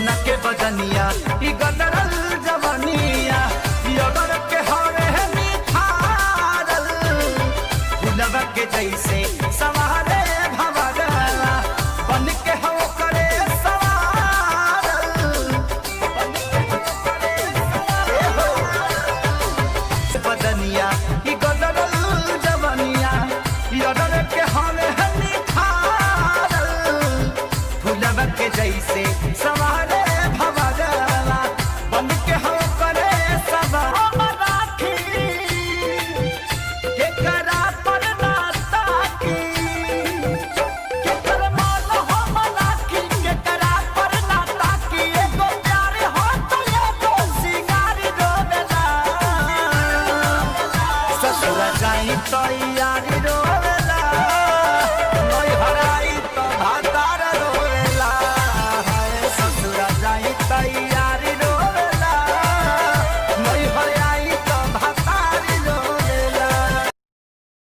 सोना के बदनिया ई गदरल जवनिया योगर के हरे निखारल फुलवा के जैसे सवारे भवरला बन के हो करे सवारल बदनिया ई गदरल जवनिया योगर के हरे निखारल फुलवा के जैसे सवारे भवरला बन के हो करे सवार राखी के करा पर नाता की के कर मान हो मलाखी के करा पर नाता की एगो प्यार हो तो एगो सिंगार रोवेला ससुर जाई तो